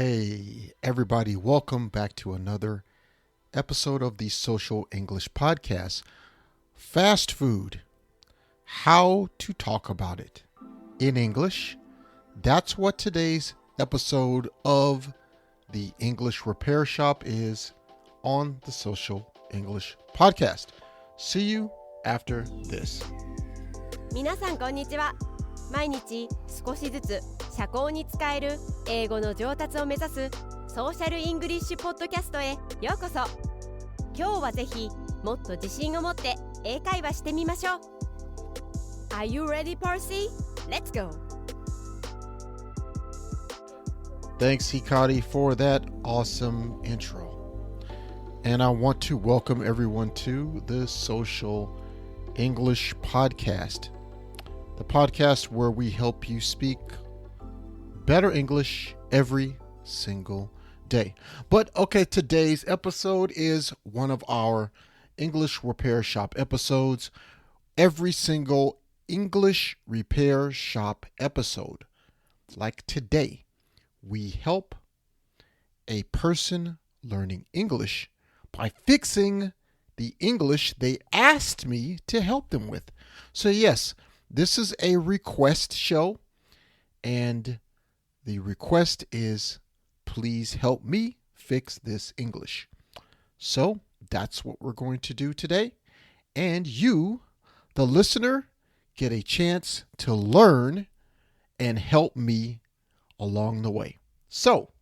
Hey, everybody, welcome back to another episode of the Social English Podcast. Fast food. How to talk about it in English. That's what today's episode of the English Repair Shop is on the Social English Podcast. See you after this. 皆さんこんにちは。毎日少しずつ社交に使える英語の上達を目指すソーシャルイングリッシュポッドキャストへようこそ。今日はぜひもっと自信を持って英会話してみましょう。 Are you ready, Percy? Let's go! Thanks, Hikari, for that awesome intro. And I want to welcome everyone to the Social English Podcast, the podcast where we help you speak better English every single day. But okay, today's episode is one of our English Repair Shop episodes. Every single English Repair Shop episode, like today, we help a person learning English by fixing the English they asked me to help them with. So yes, this is a request show, and the request is, please help me fix this English. So that's what we're going to do today. And you, the listener, get a chance to learn and help me along the way. So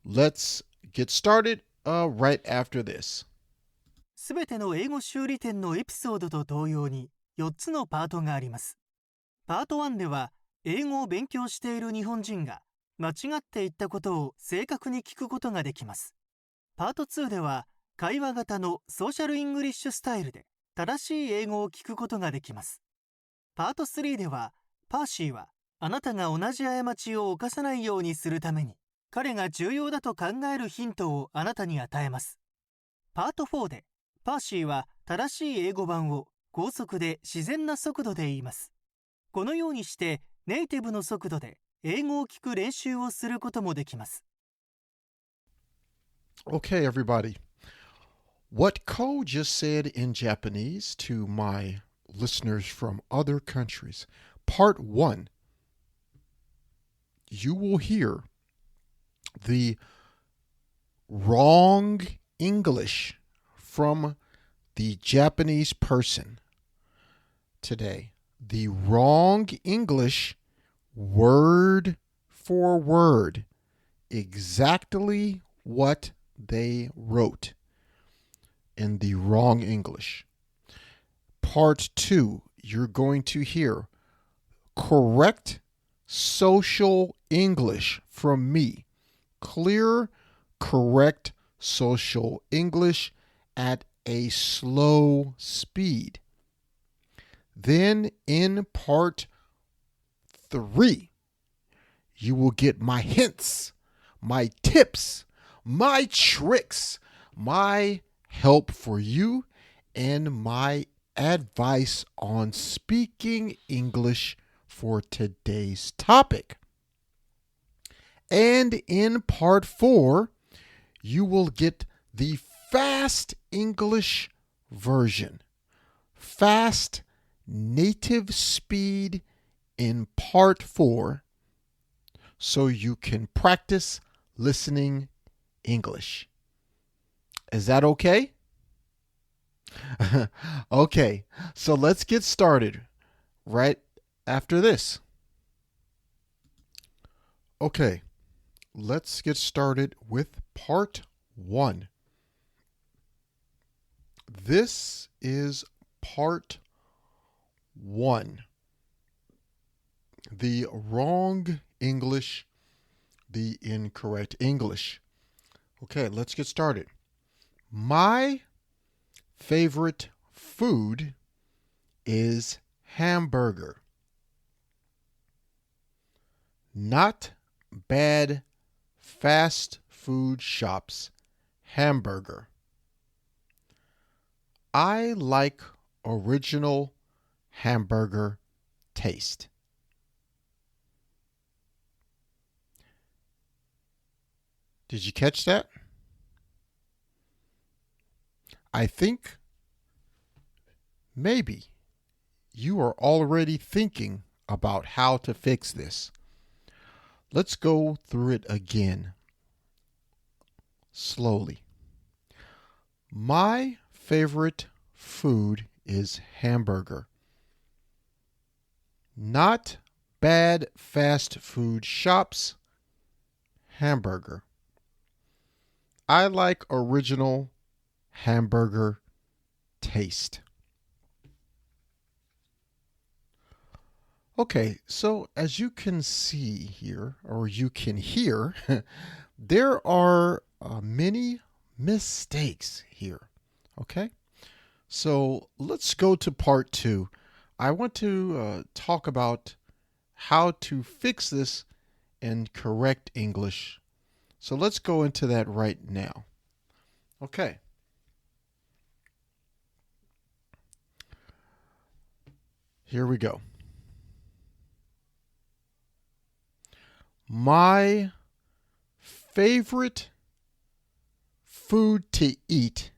let's get started right after this. すべての英語修理店のエピソードと同様に4つのパートがあります。パート1では英語を勉強している日本人が間違って言ったことを正確に聞くことができます。パート2では会話型のソーシャルイングリッシュスタイルで正しい英語を聞くことができます。パート3ではパーシーはあなたが同じ過ちを犯さないようにするために彼が重要だと考えるヒントをあなたに与えます。パート4でパーシーは正しい英語版を高速で自然な速度で言います。このようにしてネイティブの速度で英語を聞く練習をすることもできます。Okay, everybody. What Ko just said in Japanese to my listeners from other countries. Part 1. You will hear the wrong English from the Japanese person today. The wrong English, word for word, exactly what they wrote in the wrong English. Part 2, you're going to hear correct social English from me. Clear, correct social English at a slow speed. Then in part 3, you will get my hints, my tips, my tricks, my help for you, and my advice on speaking English for today's topic. And in part 4, you will get the fast English version. Fast native speed in part 4, so you can practice listening English. Is that okay? Okay, so let's get started right after this. Okay, let's get started with part 1. This is part 1. The wrong English, the incorrect English. Okay, let's get started. My favorite food is hamburger. Not bad fast food shops hamburger. I like original hamburger taste. Did you catch that? I think maybe you are already thinking about how to fix this. Let's go through it again slowly. My favorite food is hamburger. Not bad fast food shops. Hamburger. I like original hamburger taste. Okay, so as you can see here, or you can hear, there are many mistakes here. Okay, so let's go to part 2. I want to talk about how to fix this in correct English. So let's go into that right now. Okay. Here we go. My favorite food to eat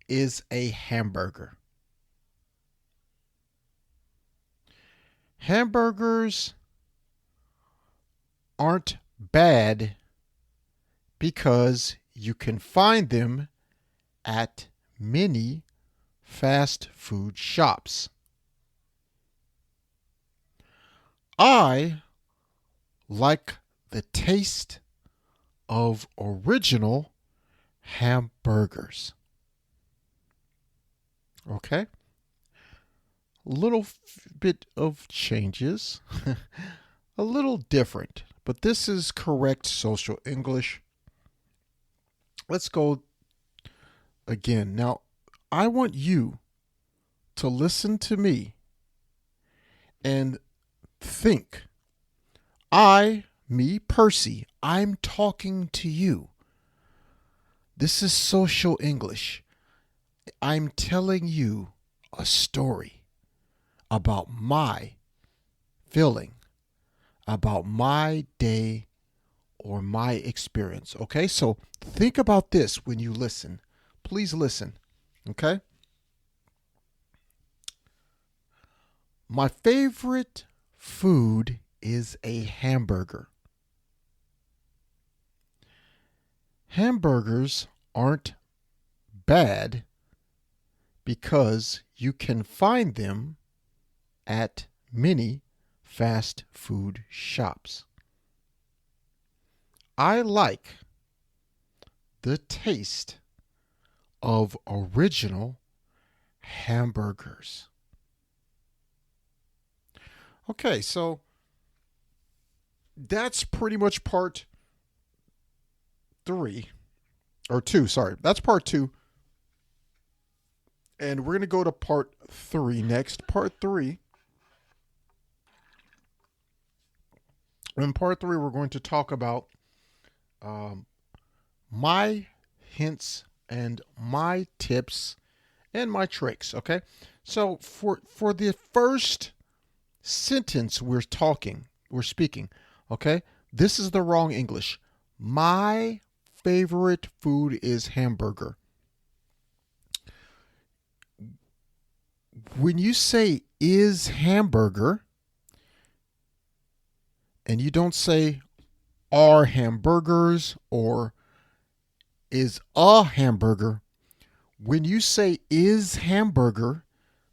is a hamburger. Hamburgers aren't bad because you can find them at many fast food shops. I like the taste of original hamburgers. Okay? A little bit of changes. A little different, but this is correct social English. Let's go again. Now, I want you to listen to me and think. Me, Percy, I'm talking to you. This is social English. I'm telling you a story about my feeling, about my day or my experience. Okay, so think about this when you listen. Please listen. Okay? My favorite food is a hamburger. Hamburgers aren't bad because you can find them at many fast food shops. I like the taste of original hamburgers. Okay, so that's pretty much part 3 or 2. Sorry, that's part 2. And we're going to go to part 3 next. Part 3. In part 3, we're going to talk about my hints and my tips and my tricks. Okay. So for the first sentence we're speaking. Okay. This is the wrong English. My favorite food is hamburger. When you say is hamburger, and you don't say are hamburgers or is a hamburger, when you say is hamburger,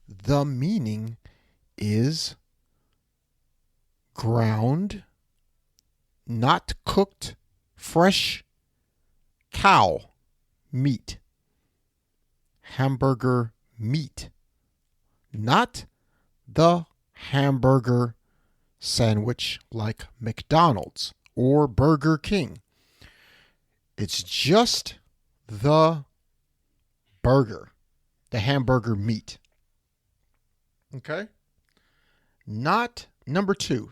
the meaning is ground, not cooked, fresh cow meat. Hamburger meat. Not the hamburger sandwich like McDonald's or Burger King. It's just the burger, the hamburger meat. Okay? Not number 2.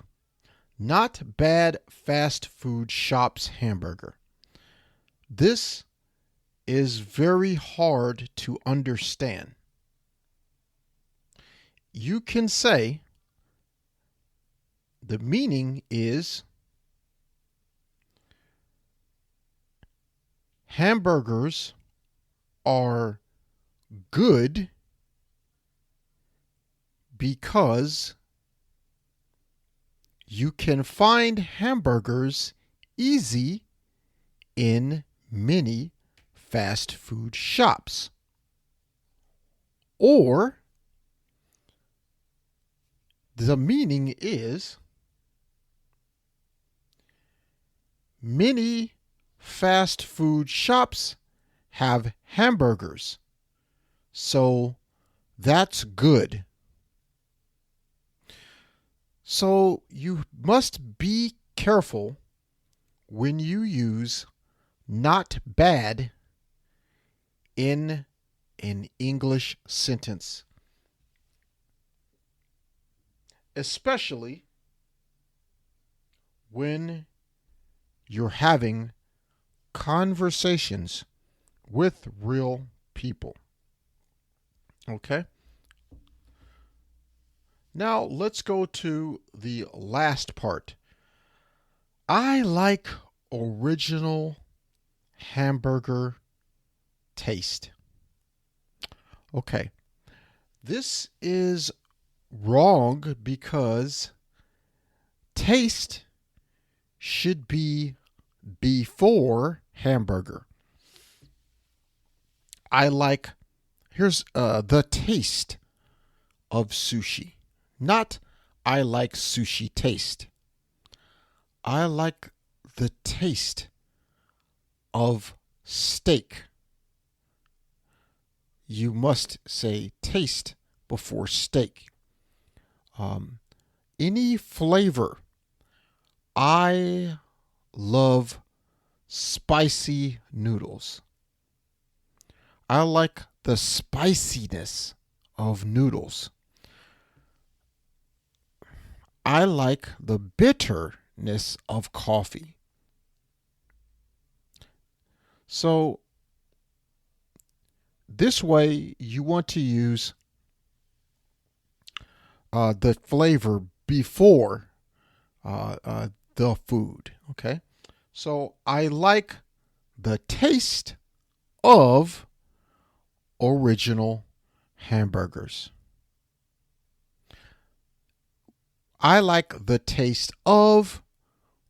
Not bad fast food shops hamburger. This is very hard to understand. You can say the meaning is hamburgers are good because you can find hamburgers easy in many fast food shops. Or the meaning is many fast food shops have hamburgers, so that's good. So you must be careful when you use not bad in an English sentence, especially when you're having conversations with real people. Okay? Now let's go to the last part. I like original hamburger taste. Okay. This is wrong because taste should be before hamburger. Here's the taste of sushi. Not I like sushi taste. I like the taste of steak. You must say taste before steak. Any flavor. I love spicy noodles. I like the spiciness of noodles. I like the bitterness of coffee. So this way you want to use the flavor before the food. Okay, so I like the taste of original hamburgers. I like the taste of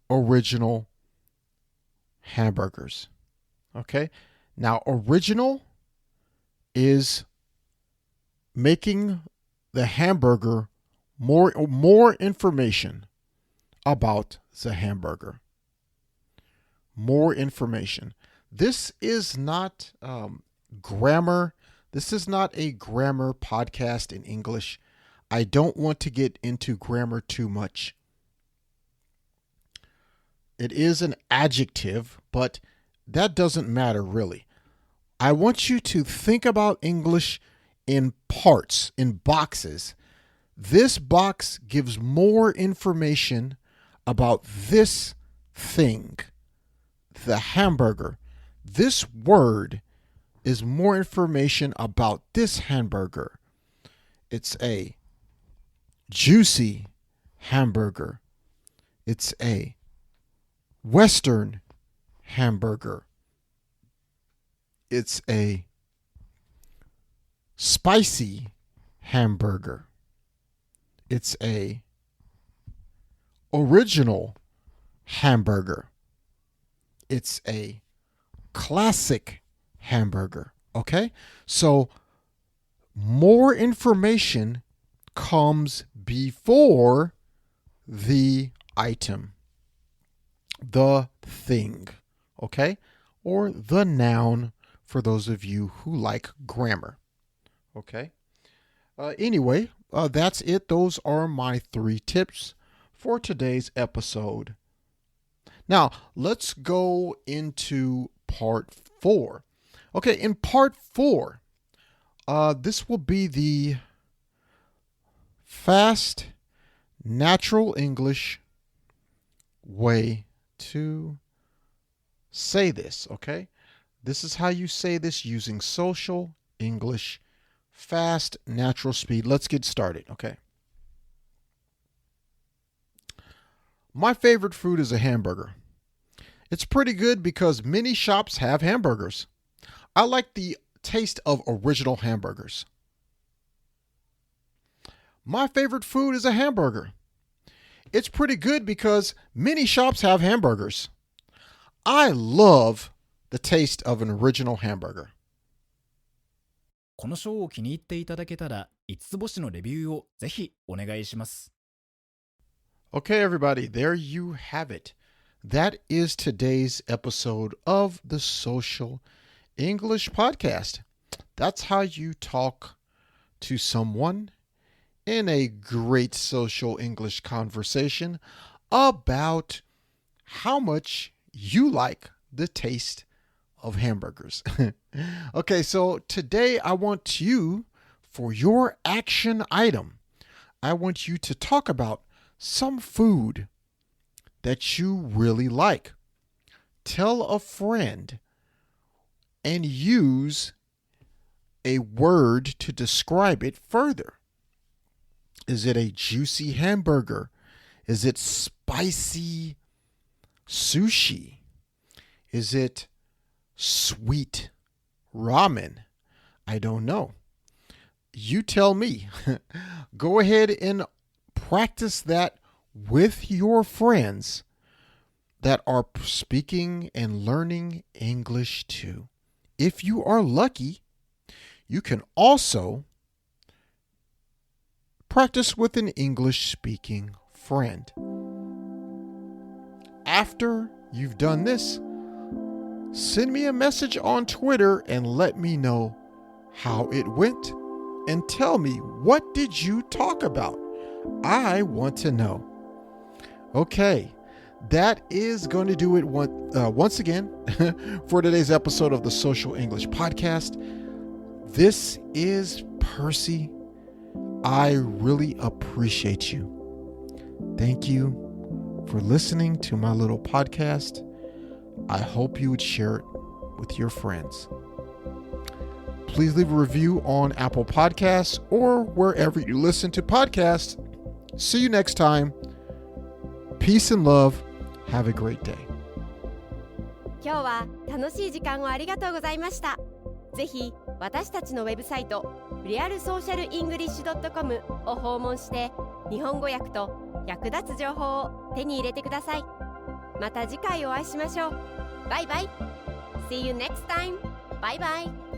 original hamburgers. Okay, now original is making the hamburger more information about the hamburger. More information. This is not grammar. This is not a grammar podcast in English. I don't want to get into grammar too much. It is an adjective, but that doesn't matter really. I want you to think about English in parts, in boxes. This box gives more information about this thing, the hamburger. This word is more information about this hamburger. It's a juicy hamburger. It's a Western hamburger. It's a spicy hamburger. It's a original hamburger. It's a classic hamburger. Okay? So more information comes before the item, the thing, okay? Or the noun for those of you who like grammar, okay? Anyway, that's it. Those are my 3 tips for today's episode. Now, let's go into part 4. Okay, in part 4, this will be the fast, natural English way to say this, okay? This is how you say this using social English, fast, natural speed. Let's get started, okay? My favorite food is a hamburger. It's pretty good because many shops have hamburgers. I like the taste of original hamburgers. My favorite food is a hamburger. It's pretty good because many shops have hamburgers. I love the taste of an original hamburger. このショーを気に入っていただけたら5つ星のレビューをぜひお願いします。Okay, everybody, there you have it. That is today's episode of the Social English Podcast. That's how you talk to someone in a great social English conversation about how much you like the taste of hamburgers. Okay, so today I want you, for your action item, I want you to talk about some food that you really like. Tell a friend and use a word to describe it further. Is it a juicy hamburger? Is it spicy sushi? Is it sweet ramen? I don't know. You tell me. Go ahead and practice that with your friends that are speaking and learning English too. If you are lucky, you can also practice with an English-speaking friend. After you've done this, send me a message on Twitter and let me know how it went and tell me, what did you talk about? I want to know. Okay, that is going to do it once again for today's episode of the Social English Podcast. This is Percy. I really appreciate you. Thank you for listening to my little podcast. I hope you would share it with your friends. Please leave a review on Apple Podcasts or wherever you listen to podcasts. See you next time. Peace and love. Have a great day. 今日は楽しい時間をありがとうございました。ぜひ私たちのウェブサイトrealsocialenglish.com を訪問して日本語訳と役立つ情報を手に入れてください。また次回お会いしましょう。バイバイ。See you next time. Bye bye.